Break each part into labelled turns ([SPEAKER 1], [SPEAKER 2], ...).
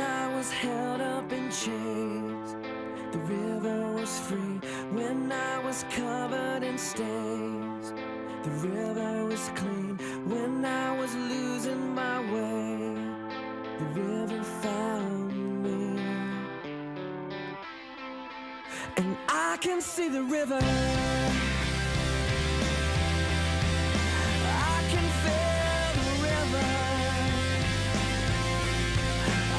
[SPEAKER 1] I was held up in chains, the river was free. When I was covered in stains, the river was clean. When I was losing my way, the river found me. And I can see the river, I can feel the river.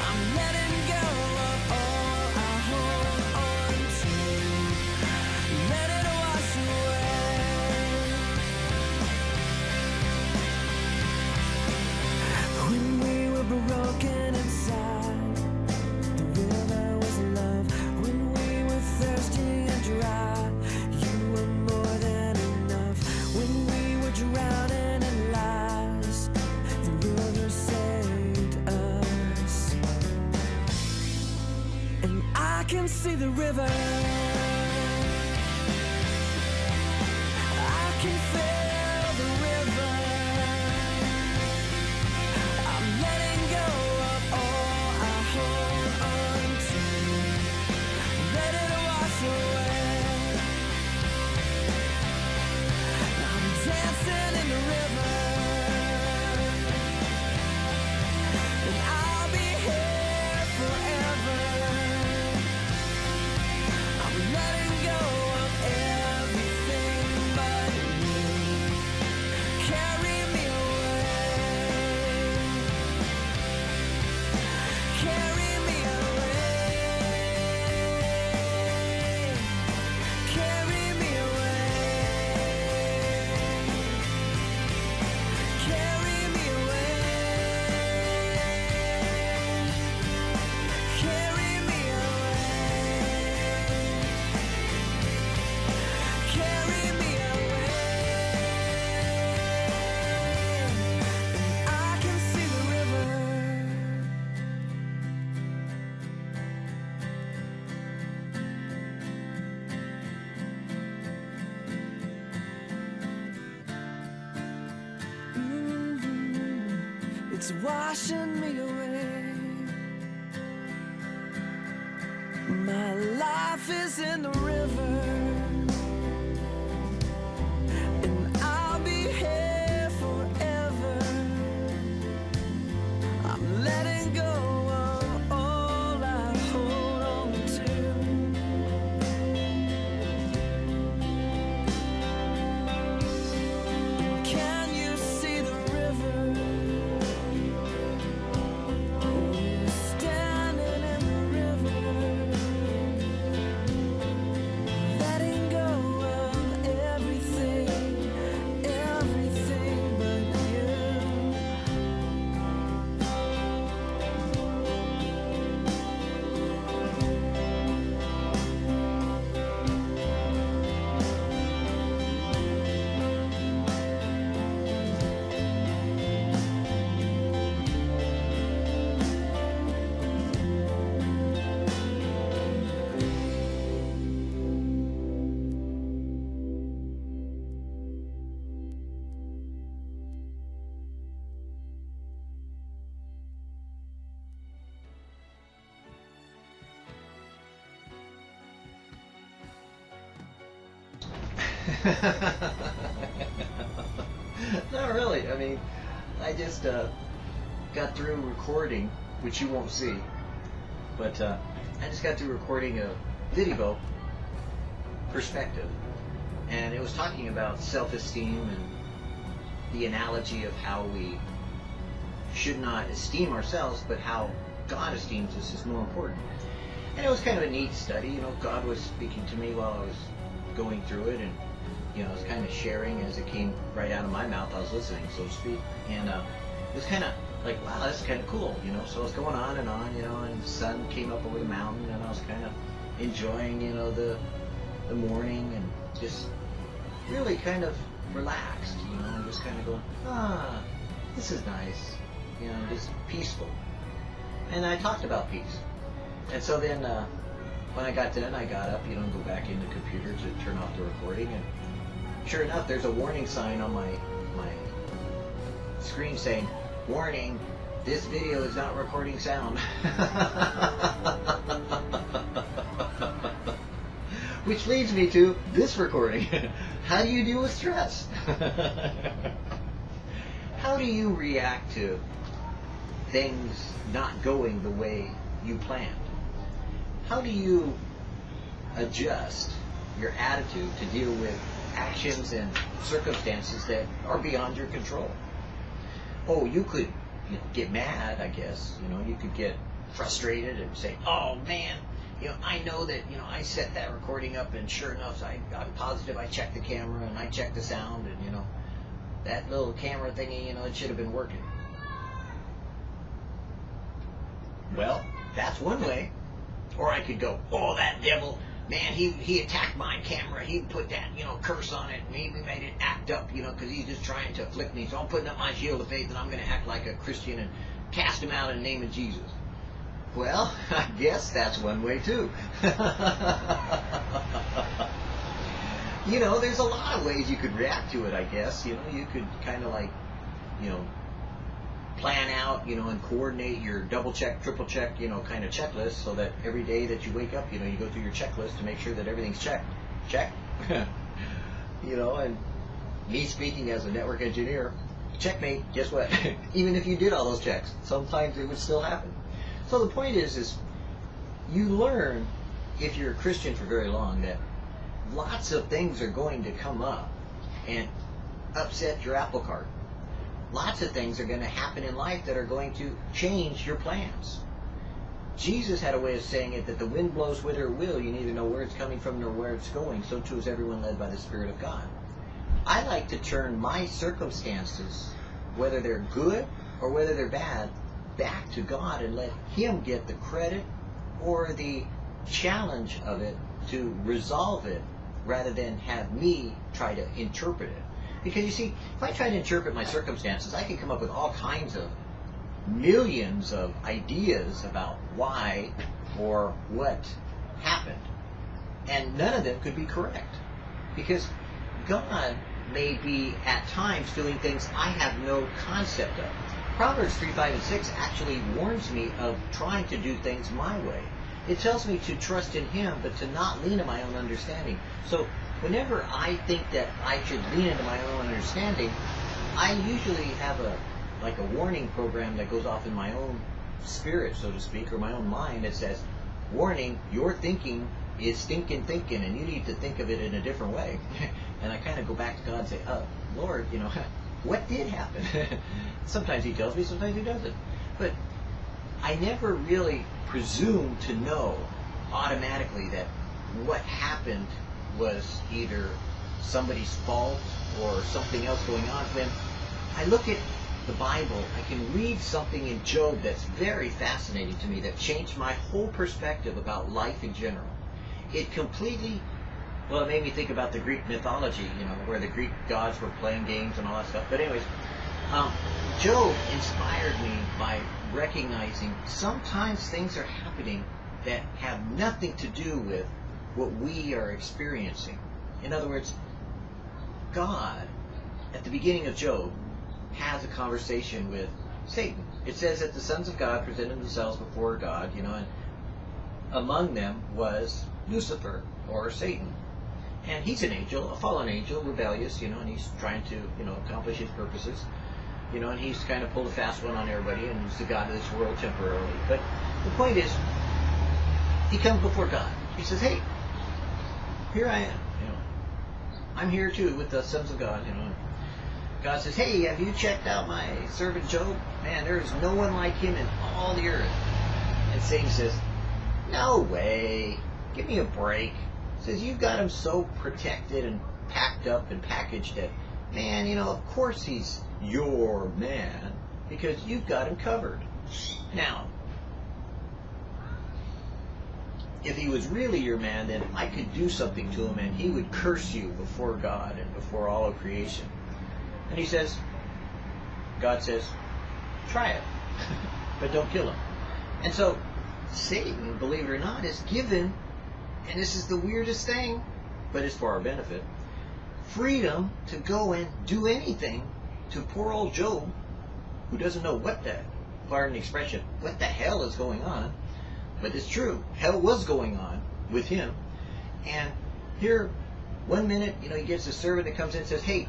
[SPEAKER 1] I'm letting go of all I hold on to, let it wash away. When we were broken inside, the river was love. When we were thirsty and dry, you were more than enough. When we were drowning in lies, the river saved us. And I can see the river, I can feel the river. I'm letting go of all I hold on to, let it wash away. I'm dancing in the river, and I'll be here forever. I'm letting go of everything but you. Carry me away, carry me away, carry me away, carry me away, carry me away, carry me away. And I can see the river. It's washing me away. My life is in the river, and I'll be here forever. I'm letting go of all I hold on to. Can you see the river? We're standing in the river, letting go of everything, everything but you.
[SPEAKER 2] Not really. I mean, I just got through recording, which you won't see, but I just got through recording a VidDevoPerspective, and it was talking about self-esteem and the analogy of how we should not esteem ourselves, but how God esteems us is more important. And it was kind of a neat study. You know, God was speaking to me while I was going through it, and I was kind of sharing as it came right out of my mouth. I was listening, so to speak, and it was kind of like, wow, that's kind of cool, So I was going on, and the sun came up over the mountain, and I was kind of enjoying, the morning, and just really kind of relaxed, and just kind of going, this is nice, just peaceful. And I talked about peace, and so then when I got done, I got up, go back in the computer to turn off the recording, and sure enough, there's a warning sign on my screen saying, warning, this video is not recording sound. Which leads me to this recording. How do you deal with stress? How do you react to things not going the way you planned? How do you adjust your attitude to deal with actions and circumstances that are beyond your control? Oh, you could get mad, I guess. You could get frustrated and say, oh man, I know that, I set that recording up, and sure enough, I'm positive I checked the camera and I checked the sound, and, that little camera thingy, it should have been working. Well, that's one way. Or I could go, oh, that devil, man, he attacked my camera. He put that, curse on it, and he made it act up, because he's just trying to afflict me. So I'm putting up my shield of faith, and I'm going to act like a Christian and cast him out in the name of Jesus. Well, I guess that's one way too. There's a lot of ways you could react to it, I guess. You could kind of like, plan out, and coordinate your double check, triple check, kind of checklist, so that every day that you wake up, you go through your checklist to make sure that everything's checked. Check. And me speaking as a network engineer, checkmate, guess what? Even if you did all those checks, sometimes it would still happen. So the point is you learn, if you're a Christian for very long, that lots of things are going to come up and upset your apple cart. Lots of things are going to happen in life that are going to change your plans. Jesus had a way of saying it, that the wind blows whither it will. You neither know where it's coming from nor where it's going. So too is everyone led by the Spirit of God. I like to turn my circumstances, whether they're good or whether they're bad, back to God and let Him get the credit or the challenge of it to resolve it, rather than have me try to interpret it. Because you see, if I try to interpret my circumstances, I can come up with all kinds of millions of ideas about why or what happened. And none of them could be correct. Because God may be at times doing things I have no concept of. Proverbs 3, 5, and 6 actually warns me of trying to do things my way. It tells me to trust in Him, but to not lean on my own understanding. So whenever I think that I should lean into my own understanding, I usually have a warning program that goes off in my own spirit, so to speak, or my own mind, that says, warning, your thinking is stinking thinking, and you need to think of it in a different way. And I kind of go back to God and say, Lord, what did happen? Sometimes He tells me, sometimes He doesn't. But I never really presume to know automatically that what happened was either somebody's fault or something else going on. When I look at the Bible, I can read something in Job that's very fascinating to me, that changed my whole perspective about life in general. It completely, it made me think about the Greek mythology, where the Greek gods were playing games and all that stuff. But anyways, Job inspired me by recognizing sometimes things are happening that have nothing to do with what we are experiencing. In other words, God, at the beginning of Job, has a conversation with Satan. It says that the sons of God presented themselves before God, and among them was Lucifer, or Satan. And he's an angel, a fallen angel, rebellious, and he's trying to, accomplish his purposes. And he's kind of pulled a fast one on everybody, and he's the God of this world temporarily. But the point is, he comes before God. He says, hey, here I am, I'm here too with the sons of God, God says, hey, have you checked out my servant Job? Man, there is no one like him in all the earth. And Satan says, no way, give me a break. He says, you've got him so protected and packed up and packaged that, man, of course he's your man, because you've got him covered. Now, if he was really your man, then I could do something to him and he would curse you before God and before all of creation. And he says, God says, try it, but don't kill him. And so Satan, believe it or not, is given, and this is the weirdest thing, but it's for our benefit, freedom to go and do anything to poor old Job, who doesn't know what the pardon the expression, what the hell is going on? But it's true. Hell was going on with him. And here, one minute, he gets a servant that comes in and says, hey,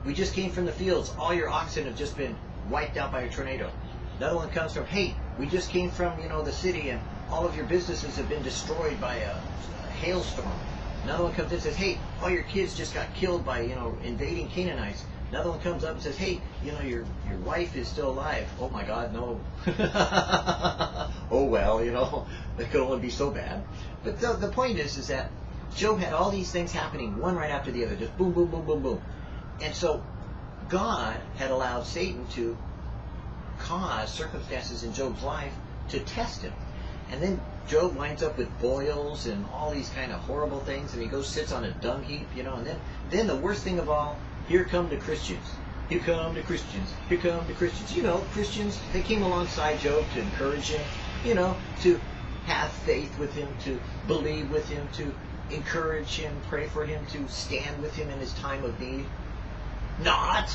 [SPEAKER 2] we just came from the fields. All your oxen have just been wiped out by a tornado. Another one comes from, hey, we just came from, the city and all of your businesses have been destroyed by a hailstorm. Another one comes in and says, hey, all your kids just got killed by, invading Canaanites. Another one comes up and says, hey, your wife is still alive. Oh my God, no. Oh well, that could only be so bad. But the point is that Job had all these things happening, one right after the other, just boom, boom, boom, boom, boom. And so God had allowed Satan to cause circumstances in Job's life to test him. And then Job winds up with boils and all these kind of horrible things, and he goes sits on a dung heap, and then the worst thing of all, here come the Christians. Here come the Christians. Here come the Christians. Christians, they came alongside Job to encourage him, to have faith with him, to believe with him, to encourage him, pray for him, to stand with him in his time of need. Not!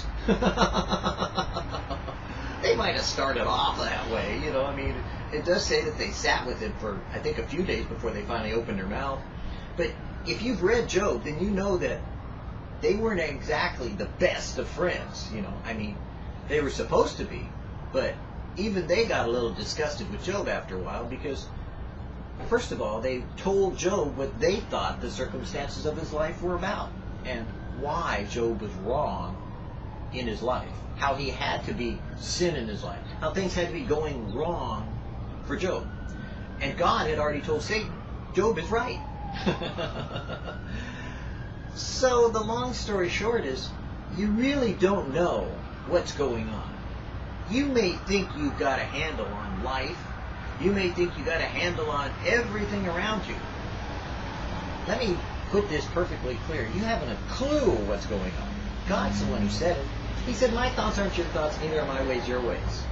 [SPEAKER 2] They might have started off that way, it does say that they sat with him for, I think, a few days before they finally opened their mouth. But if you've read Job, then you know that they weren't exactly the best of friends, They were supposed to be, but even they got a little disgusted with Job after a while because, first of all, they told Job what they thought the circumstances of his life were about and why Job was wrong in his life, how he had to be sin in his life, how things had to be going wrong for Job. And God had already told Satan, Job is right. So the long story short is, you really don't know what's going on. You may think you've got a handle on life. You may think you got a handle on everything around you. Let me put this perfectly clear. You haven't a clue what's going on. God's the one who said it. He said, my thoughts aren't your thoughts, neither are my ways your ways.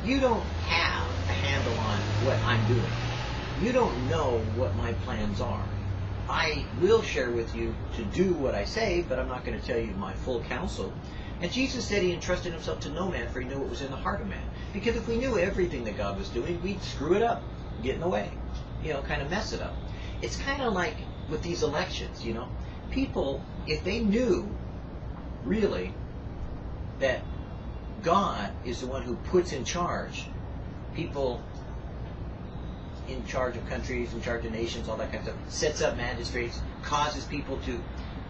[SPEAKER 2] You don't have a handle on what I'm doing. You don't know what my plans are. I will share with you to do what I say, but I'm not going to tell you my full counsel. And Jesus said he entrusted himself to no man, for he knew what was in the heart of man. Because if we knew everything that God was doing, we'd screw it up, get in the way, kind of mess it up. It's kind of like with these elections, People, if they knew, really, that God is the one who puts in charge people in charge of countries, in charge of nations, all that kind of stuff, sets up magistrates, causes people to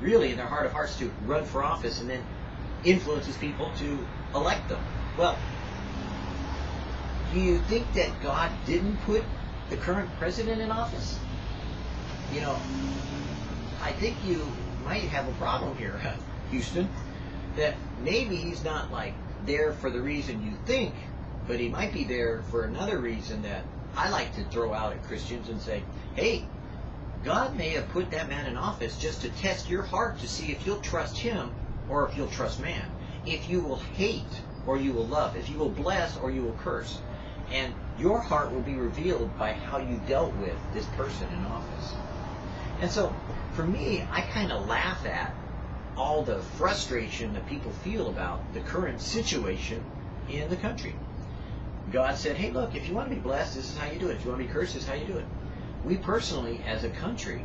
[SPEAKER 2] really, in their heart of hearts, to run for office, and then influences people to elect them. Well, do you think that God didn't put the current president in office? I think you might have a problem here, Houston, that maybe he's not there for the reason you think, but he might be there for another reason that I like to throw out at Christians and say, hey, God may have put that man in office just to test your heart to see if you'll trust him or if you'll trust man. If you will hate or you will love. If you will bless or you will curse. And your heart will be revealed by how you dealt with this person in office. And so, for me, I kind of laugh at all the frustration that people feel about the current situation in the country. God said, hey, look, if you want to be blessed, this is how you do it. If you want to be cursed, this is how you do it. We personally, as a country,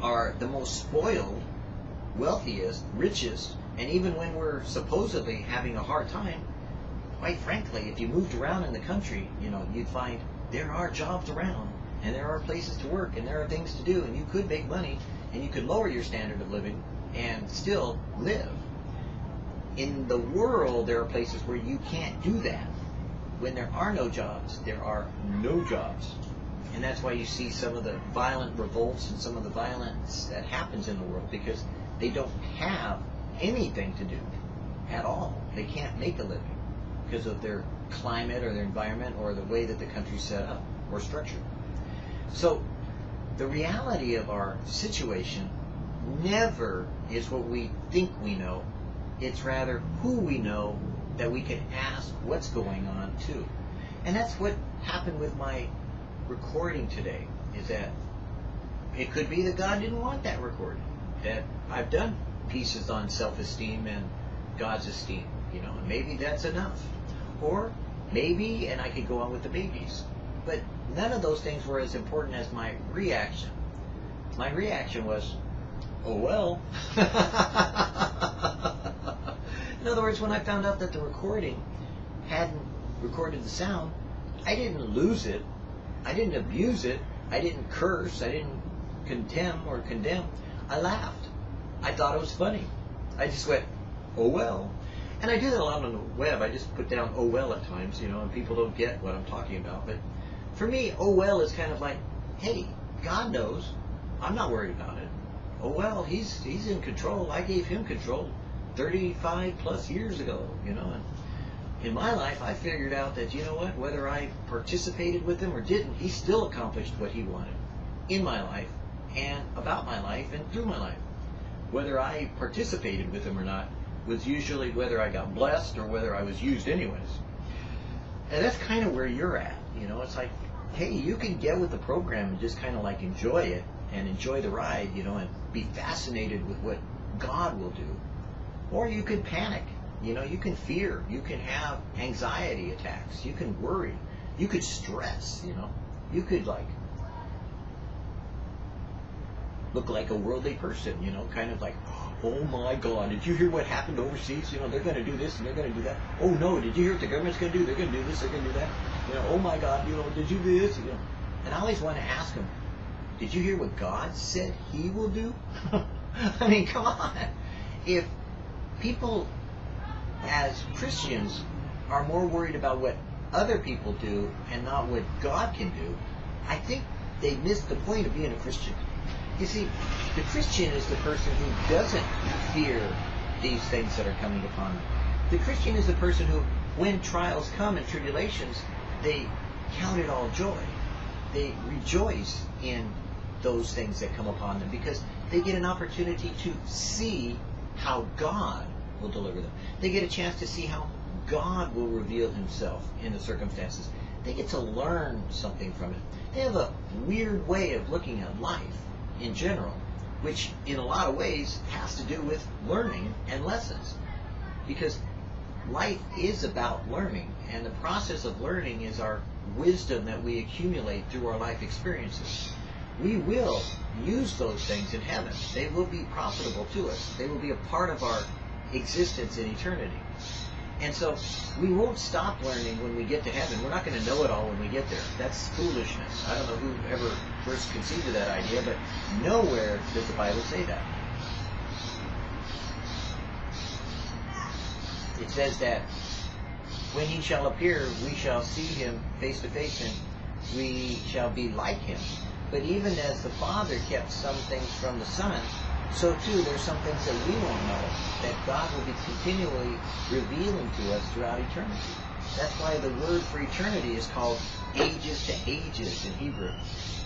[SPEAKER 2] are the most spoiled, wealthiest, richest, and even when we're supposedly having a hard time, quite frankly, if you moved around in the country, you'd find there are jobs around, and there are places to work, and there are things to do, and you could make money, and you could lower your standard of living and still live. In the world, there are places where you can't do that. When there are no jobs, there are no jobs. And that's why you see some of the violent revolts and some of the violence that happens in the world, because they don't have anything to do at all. They can't make a living because of their climate or their environment or the way that the country's set up or structured. So the reality of our situation never is what we think we know. It's rather who we know that we can ask what's going on to. And that's what happened with my recording today, is that it could be that God didn't want that recording. That I've done pieces on self-esteem and God's esteem, and maybe that's enough. Or maybe, and I could go on with the babies. But none of those things were as important as my reaction. My reaction was, oh well. In other words, when I found out that the recording hadn't recorded the sound, I didn't lose it. I didn't abuse it. I didn't curse. I didn't contemn or condemn. I laughed. I thought it was funny. I just went, oh well. And I do that a lot on the web. I just put down oh well at times, and people don't get what I'm talking about. But for me, oh well is kind of like, hey, God knows. I'm not worried about it. Oh well, he's in control. I gave him control 35 plus years ago, And in my life, I figured out that, whether I participated with him or didn't, he still accomplished what he wanted in my life and about my life and through my life. Whether I participated with him or not was usually whether I got blessed or whether I was used anyways. And that's kind of where you're at. It's like, hey, you can get with the program and just kind of like enjoy it and enjoy the ride, and be fascinated with what God will do. Or you could panic. You can fear. You can have anxiety attacks. You can worry. You could stress, You could look like a worldly person, kind of like, oh my God, did you hear what happened overseas? They're going to do this and they're going to do that. Oh no, did you hear what the government's going to do? They're going to do this, they're going to do that. Oh my God, did you do this? And I always want to ask them, did you hear what God said he will do? I mean, come on. If people as Christians are more worried about what other people do and not what God can do, I think they miss the point of being a Christian. You see, the Christian is the person who doesn't fear these things that are coming upon them. The Christian is the person who, when trials come and tribulations, they count it all joy. They rejoice in those things that come upon them because they get an opportunity to see how God will deliver them. They get a chance to see how God will reveal himself in the circumstances. They get to learn something from it. They have a weird way of looking at life in general, which in a lot of ways has to do with learning and lessons. Because life is about learning, and the process of learning is our wisdom that we accumulate through our life experiences. We will use those things in heaven. They will be profitable to us. They will be a part of our existence in eternity. And so we won't stop learning when we get to heaven. We're not going to know it all when we get there. That's foolishness. I don't know who ever first conceived of that idea, but nowhere does the Bible say that. It says that when he shall appear, we shall see him face to face, and we shall be like him. But even as the Father kept some things from the Son, so too there's some things that we won't know, that God will be continually revealing to us throughout eternity. That's why the word for eternity is called ages to ages in Hebrew.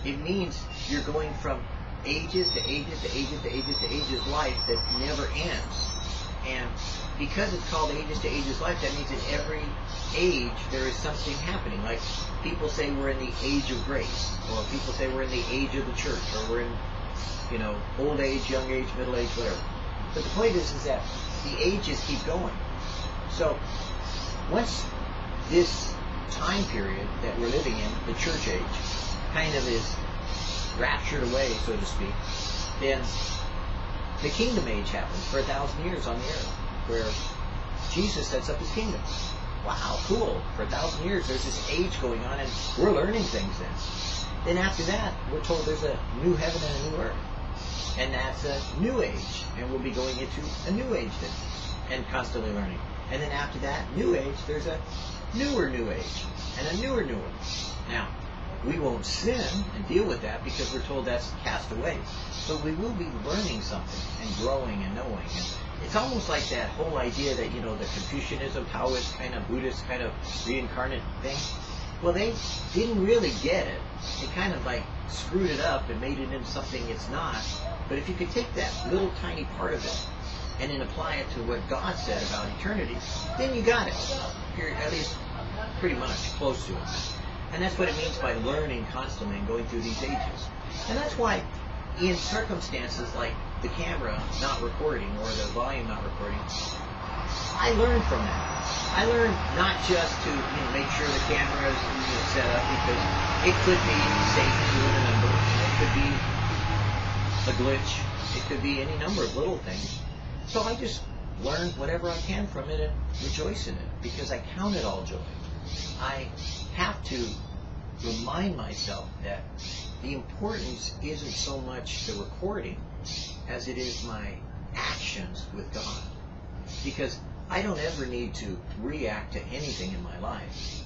[SPEAKER 2] It means you're going from ages to ages to ages to ages to ages life that never ends. And because it's called ages to ages life, that means in every age there is something happening. Like people say we're in the age of grace, or people say we're in the age of the church, or we're in, old age, young age, middle age, whatever. But the point is that the ages keep going. So once this time period that we're living in, the church age, kind of is raptured away, so to speak, then the kingdom age happens for 1,000 years on the earth, where Jesus sets up his kingdom. Wow, cool. For 1,000 years there's this age going on, and we're learning things then. Then after that, we're told there's a new heaven and a new earth. And that's a new age. And we'll be going into a new age then, and constantly learning. And then after that new age, there's a newer new age, and a newer new one. Now, we won't sin and deal with that because we're told that's cast away. But we will be learning something and growing and knowing. And it's almost like that whole idea that, the Confucianism, Taoist, kind of Buddhist, kind of reincarnate thing. Well, they didn't really get it. They kind of screwed it up and made it into something it's not. But if you could take that little tiny part of it and then apply it to what God said about eternity, then you got it. You're at least pretty much close to it. And that's what it means by learning constantly and going through these ages. And that's why in circumstances like the camera not recording or the volume not recording, I learned from that. I learned not just to make sure the camera is set up, because it could be Satan with a number, it could be a glitch, it could be any number of little things. So I just learn whatever I can from it and rejoice in it, because I count it all joy. I have to remind myself that the importance isn't so much the recording as it is my actions with God. Because I don't ever need to react to anything in my life,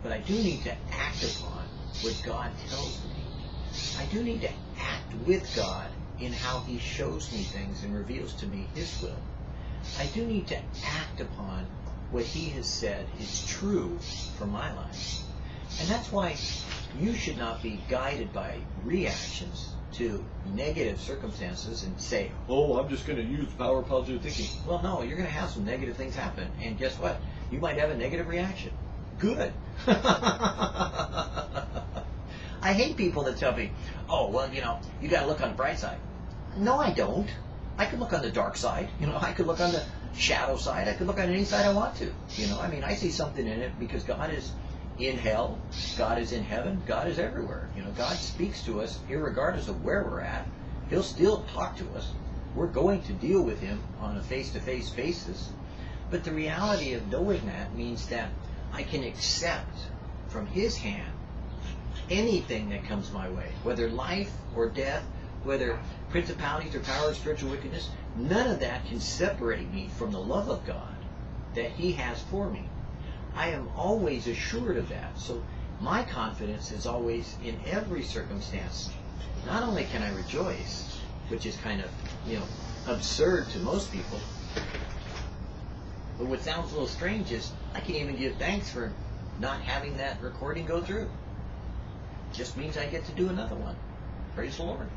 [SPEAKER 2] but I do need to act upon what God tells me. I do need to act with God in how He shows me things and reveals to me His will. I do need to act upon what He has said is true for my life. And that's why you should not be guided by reactions to negative circumstances and say, oh, I'm just going to use the power of positive thinking. Well, no, you're going to have some negative things happen. And guess what? You might have a negative reaction. Good. I hate people that tell me, oh, well, you got to look on the bright side. No, I don't. I could look on the dark side. I could look on the shadow side. I could look on any side I want to. I see something in it, because God is in hell, God is in heaven, God is everywhere. God speaks to us irregardless of where we're at. He'll still talk to us. We're going to deal with Him on a face-to-face basis. But the reality of knowing that means that I can accept from His hand anything that comes my way, whether life or death, whether principalities or powers, spiritual wickedness. None of that can separate me from the love of God that He has for me. I am always assured of that. So my confidence is always in every circumstance. Not only can I rejoice, which is kind of, absurd to most people, but what sounds a little strange is I can even give thanks for not having that recording go through. Just means I get to do another one. Praise the Lord.